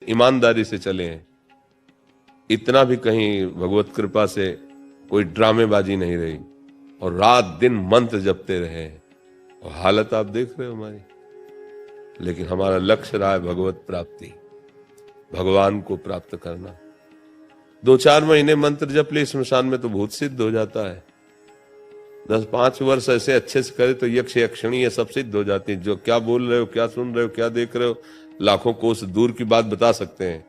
ईमानदारी से चले हैं, इतना भी कहीं भगवत कृपा से कोई ड्रामेबाजी नहीं रही, और रात दिन मंत्र जपते रहे हैं, और हालत आप देख रहे हो हमारी। लेकिन हमारा लक्ष्य रहा है भगवत प्राप्ति, भगवान को प्राप्त करना। 2-4 महीने मंत्र जप ले स्मशान में तो भूत सिद्ध हो जाता है। 10-5 वर्ष ऐसे अच्छे से करे तो यक्ष यक्षिणी ये सब सिद्ध हो जाती है। जो क्या बोल रहे हो, क्या सुन रहे हो, क्या देख रहे हो, लाखों कोस दूर की बात बता सकते हैं।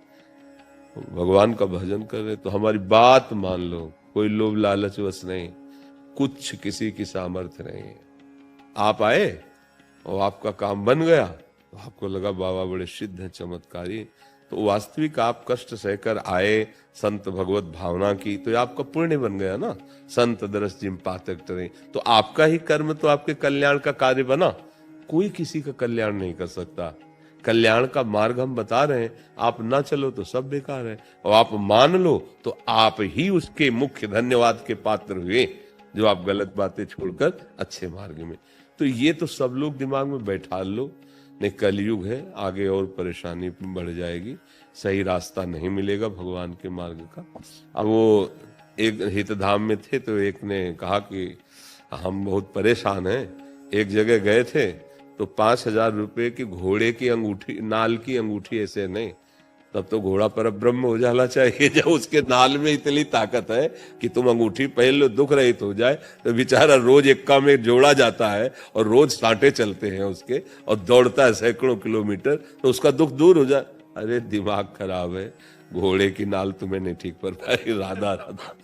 भगवान का भजन कर रहे तो हमारी बात मान लो, कोई लोभ लालच बस नहीं, कुछ किसी की सामर्थ्य नहीं है। आप आए और आपका काम बन गया तो आपको लगा बाबा बड़े सिद्ध हैं, चमत्कारी। तो वास्तविक आप कष्ट सहकर आए, संत भगवत भावना की, तो ये आपका पुण्य बन गया ना। संत दरस जिम पातक टरे, तो आपका ही कर्म तो आपके कल्याण का कार्य बना। कोई किसी का कल्याण नहीं कर सकता। कल्याण का मार्ग हम बता रहे हैं, आप ना चलो तो सब बेकार है, और आप मान लो तो आप ही उसके मुख्य धन्यवाद के पात्र हुए, जो आप गलत बातें छोड़कर अच्छे मार्ग में। तो ये तो सब लोग दिमाग में बैठा लो, नहीं कलयुग है, आगे और परेशानी बढ़ जाएगी, सही रास्ता नहीं मिलेगा भगवान के मार्ग का। अब वो एक हितधाम में थे तो एक ने कहा कि हम बहुत परेशान हैं। एक जगह गए थे तो 5,000 रुपए की घोड़े की अंगूठी, नाल की अंगूठी, ऐसे नहीं, तब तो घोड़ा पर ब्रह्म हो जाना चाहिए। जब उसके नाल में इतनी ताकत है कि तुम अंगूठी पहन लो दुख रहित हो जाए, तो बेचारा रोज एक्का में जोड़ा जाता है और रोज सांटे चलते हैं उसके, और दौड़ता है सैकड़ों किलोमीटर, तो उसका दुख दूर हो जाए। अरे दिमाग खराब है, घोड़े की नाल तुम्हें नहीं ठीक पर पाई, राधा राधा।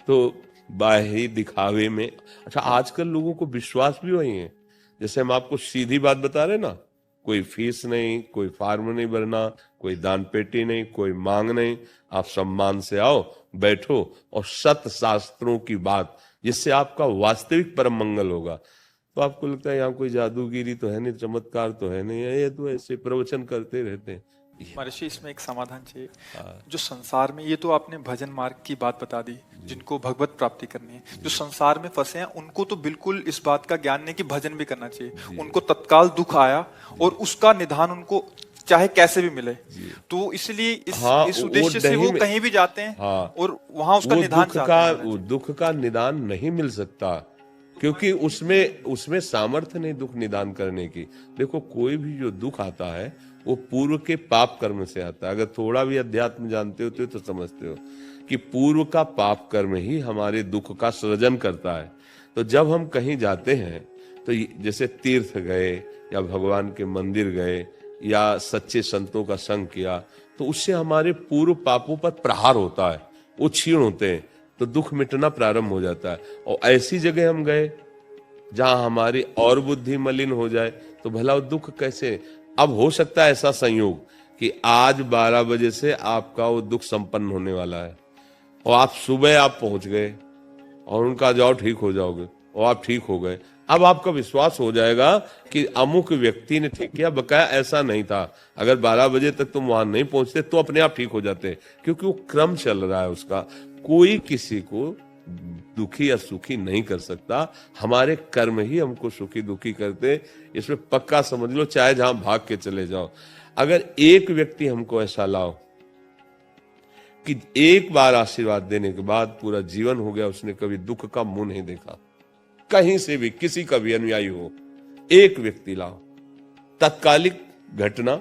तो बाही दिखावे में, अच्छा आजकल लोगों को विश्वास भी वही है। जैसे हम आपको सीधी बात बता रहे ना, कोई फीस नहीं, कोई फार्म नहीं भरना, कोई दान पेटी नहीं, कोई मांग नहीं, आप सम्मान से आओ, बैठो और सत शास्त्रों की बात, जिससे आपका वास्तविक परम मंगल होगा। तो आपको लगता है यहाँ कोई जादूगिरी तो है नहीं, चमत्कार तो है नहीं, ये तो ऐसे प्रवचन करते रहते हैं। महर्षि इसमें एक समाधान चाहिए। जो संसार में, ये तो आपने भजन मार्ग की बात बता दी, जिनको भगवत प्राप्ति करनी है, जो संसार में फंसे हैं उनको तो बिल्कुल इस बात का ज्ञान नहीं कि भजन भी करना चाहिए। उनको तत्काल दुख आया और उसका निदान उनको चाहे कैसे भी मिले, तो इसलिए इस उद्देश्य से वो कहीं भी जाते हैं और वहां उसका निदान चाहते हैं। वो दुख का निदान नहीं मिल सकता, क्योंकि उसमें सामर्थ्य नहीं दुख निदान करने की। देखो कोई भी जो दुख आता है वो पूर्व के पाप कर्म से आता है। अगर थोड़ा भी अध्यात्म जानते हो तो समझते हो कि पूर्व का पाप कर्म ही हमारे दुख का सृजन करता है। तो जब हम कहीं जाते हैं तो जैसे तीर्थ गए या भगवान के मंदिर गए या सच्चे संतों का संग किया, तो उससे हमारे पूर्व पापों पर प्रहार होता है, वो क्षीण होते हैं, तो दुख मिटना प्रारंभ हो जाता है। और ऐसी जगह हम गए जहां हमारी और बुद्धि मलिन हो जाए तो भला वो दुख कैसे। अब हो सकता है ऐसा संयोग कि आज 12 बजे से आपका वो दुख संपन्न होने वाला है, और आप सुबह आप पहुंच गए और उनका जाओ ठीक हो जाओगे, और आप ठीक हो गए। अब आपका विश्वास हो जाएगा कि अमुक व्यक्ति ने ठीक किया, बकाया ऐसा नहीं था। अगर 12 बजे तक तुम वहां नहीं पहुंचते तो अपने आप ठीक हो जाते, क्योंकि वो क्रम चल रहा है उसका। कोई किसी को दुखी या सुखी नहीं कर सकता, हमारे कर्म ही हमको सुखी दुखी करते। इसमें पक्का समझ लो, चाहे जहां भाग के चले जाओ। अगर एक व्यक्ति हमको ऐसा लाओ कि एक बार आशीर्वाद देने के बाद पूरा जीवन हो गया, उसने कभी दुख का मुंह नहीं देखा, कहीं से भी किसी का भी अनुयायी हो, एक व्यक्ति लाओ, तत्कालिक घटना,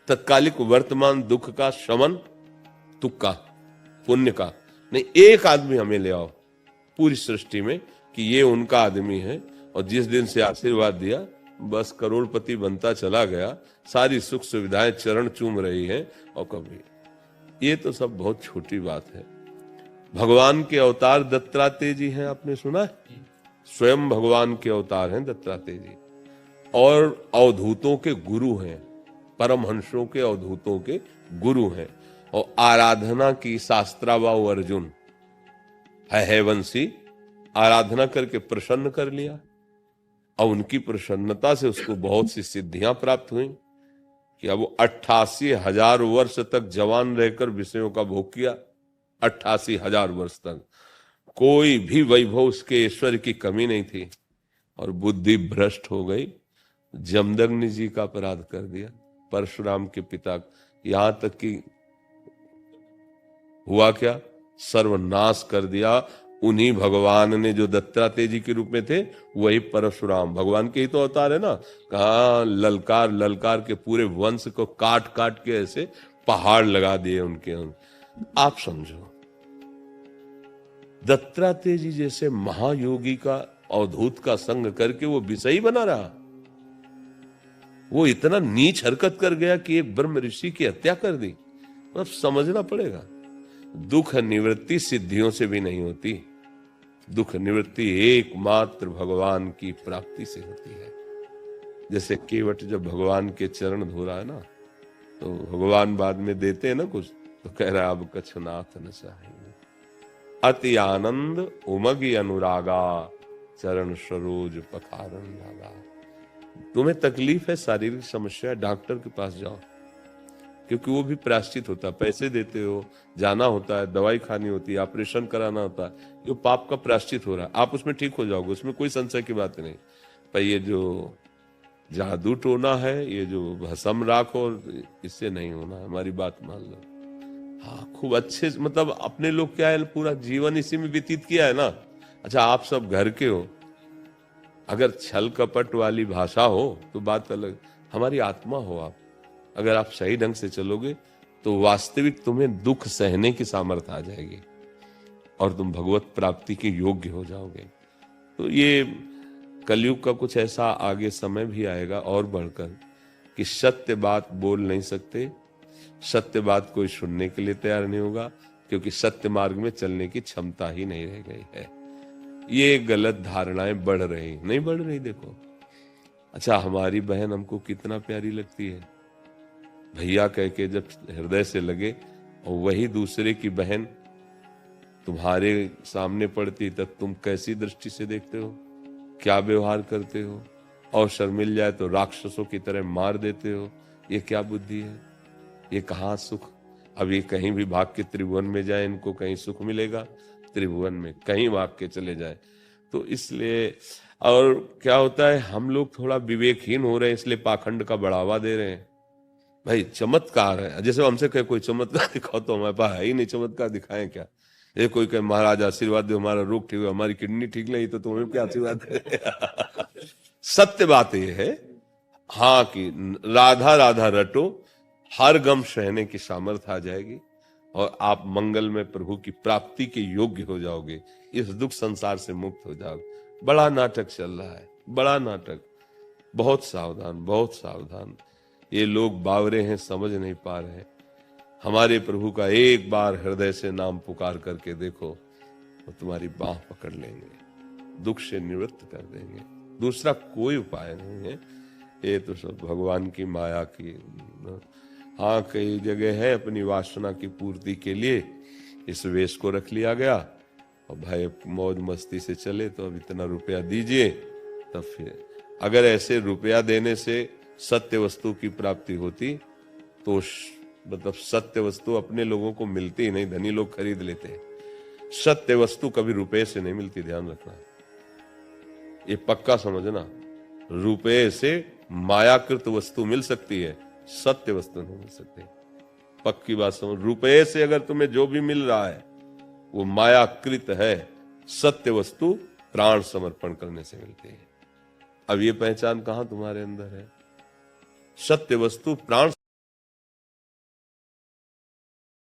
तत्कालिक वर्तमान दुख का शमन, तुक्का पुण्य का नहीं, एक आदमी हमें ले आओ पूरी सृष्टि में कि ये उनका आदमी है, और जिस दिन से आशीर्वाद दिया बस करोड़पति बनता चला गया, सारी सुख सुविधाएं चरण चूम रही हैं। और कभी ये तो सब बहुत छोटी बात है। भगवान के अवतार दत्तात्रेय जी हैं, आपने सुना है? स्वयं भगवान के अवतार हैं दत्तात्रेय जी, और अवधूतों के गुरु हैं, परमहंसों के अवधूतों के गुरु हैं। और आराधना की शास्त्राबाहु अर्जुन है वंशी, आराधना करके प्रसन्न कर लिया, और उनकी प्रसन्नता से उसको बहुत सी सिद्धियां प्राप्त हुई कि अब वो 88,000 वर्ष तक जवान रहकर विषयों का भोग किया। 88,000 वर्ष तक कोई भी वैभव उसके ऐश्वर्य की कमी नहीं थी, और बुद्धि भ्रष्ट हो गई, जमदग्नि जी का अपराध कर दिया, परशुराम के पिता। यहां तक कि हुआ क्या? सर्वनाश कर दिया। उन्हीं भगवान ने जो दत्तात्रेय जी के रूप में थे, वही परशुराम भगवान के ही तो अवतार है ना। कहा ललकार ललकार के पूरे वंश को काट काट के ऐसे पहाड़ लगा दिए उनके। आप समझो, दत्तात्रेय जी जैसे महायोगी का अवधूत का संग करके वो विषयी बना रहा। वो इतना नीच हरकत कर गया कि एक ब्रह्म ऋषि की हत्या कर दी। अब समझना पड़ेगा, दुख निवृत्ति सिद्धियों से भी नहीं होती। दुख निवृत्ति एकमात्र भगवान की प्राप्ति से होती है। जैसे केवट जब भगवान के चरण धो रहा है ना, तो भगवान बाद में देते हैं ना कुछ, तो कह रहा है अब कछुनाथ न चाहिए। अति आनंद उमगी अनुरागा, चरण सरोज पखारन लागा। तुम्हें तकलीफ है, शारीरिक समस्या, डॉक्टर के पास जाओ, क्योंकि वो भी प्रायश्चित होता है। पैसे देते हो, जाना होता है, दवाई खानी होती है, ऑपरेशन कराना होता है, ये पाप का प्रायश्चित हो रहा है। आप उसमें ठीक हो जाओगे, उसमें कोई संशय की बात नहीं। पर ये जो जादू टोना है, ये जो भस्म राख, और इससे नहीं होना है। हमारी बात मान लो। हाँ, खूब अच्छे, मतलब अपने लोग क्या है, पूरा जीवन इसी में व्यतीत किया है ना। अच्छा, आप सब घर के हो, अगर छल कपट वाली भाषा हो तो बात अलग। हमारी आत्मा हो आप, अगर आप सही ढंग से चलोगे तो वास्तविक तुम्हें दुख सहने की सामर्थ्य आ जाएगी और तुम भगवत प्राप्ति के योग्य हो जाओगे। तो ये कलयुग का कुछ ऐसा आगे समय भी आएगा और बढ़कर, कि सत्य बात बोल नहीं सकते, सत्य बात कोई सुनने के लिए तैयार नहीं होगा, क्योंकि सत्य मार्ग में चलने की क्षमता ही नहीं रह गई है। ये गलत धारणाएं बढ़ रही, नहीं बढ़ रही। देखो, अच्छा, हमारी बहन हमको कितना प्यारी लगती है, भैया कह के जब हृदय से लगे, और वही दूसरे की बहन तुम्हारे सामने पड़ती, तब तुम कैसी दृष्टि से देखते हो, क्या व्यवहार करते हो। अवसर मिल जाए तो राक्षसों की तरह मार देते हो। ये क्या बुद्धि है? ये कहाँ सुख? अब ये कहीं भी भाग के त्रिभुवन में जाए, इनको कहीं सुख मिलेगा? त्रिभुवन में कहीं भाग के चले जाए। तो इसलिए, और क्या होता है, हम लोग थोड़ा विवेकहीन हो रहे हैं, इसलिए पाखंड का बढ़ावा दे रहे हैं। भाई चमत्कार है, जैसे हमसे कहे कोई चमत्कार दिखाओ, तो हमारे पास है ही नहीं, चमत्कार दिखाएं क्या? ये कोई कहे महाराज आशीर्वाद दो, हमारा रोग ठीक हो, हमारी किडनी ठीक नहीं, तो तुम्हें क्या आशीर्वाद है? सत्य बात यह है, हाँ, कि राधा राधा रटो, हर गम सहने की सामर्थ्य आ जाएगी और आप मंगल में प्रभु की प्राप्ति के योग्य हो जाओगे, इस दुख संसार से मुक्त हो जाओगे। बड़ा नाटक चल रहा है, बड़ा नाटक। बहुत सावधान, बहुत सावधान। ये लोग बावरे हैं, समझ नहीं पा रहे हैं। हमारे प्रभु का एक बार हृदय से नाम पुकार करके देखो, वो तुम्हारी बाह पकड़ लेंगे, दुख से निवृत्त कर देंगे। दूसरा कोई उपाय नहीं है, ये तो सब भगवान की माया की। हाँ, कई जगह है अपनी वासना की पूर्ति के लिए इस वेश को रख लिया गया, और भाई मौज मस्ती से चले, तो अब इतना रुपया दीजिए, तब फिर अगर ऐसे रुपया देने से सत्य वस्तु की प्राप्ति होती, तो मतलब सत्य वस्तु अपने लोगों को मिलती ही नहीं, धनी लोग खरीद लेते हैं। सत्य वस्तु कभी रुपए से नहीं मिलती, ध्यान रखना, ये पक्का समझना। रुपए से मायाकृत वस्तु मिल सकती है, सत्य वस्तु नहीं मिल सकती। पक्की बात समझ। रुपए से अगर तुम्हें जो भी मिल रहा है वो मायाकृत है, सत्य वस्तु प्राण समर्पण करने से मिलती है। अब ये पहचान कहां तुम्हारे अंदर है? सत्य वस्तु प्राण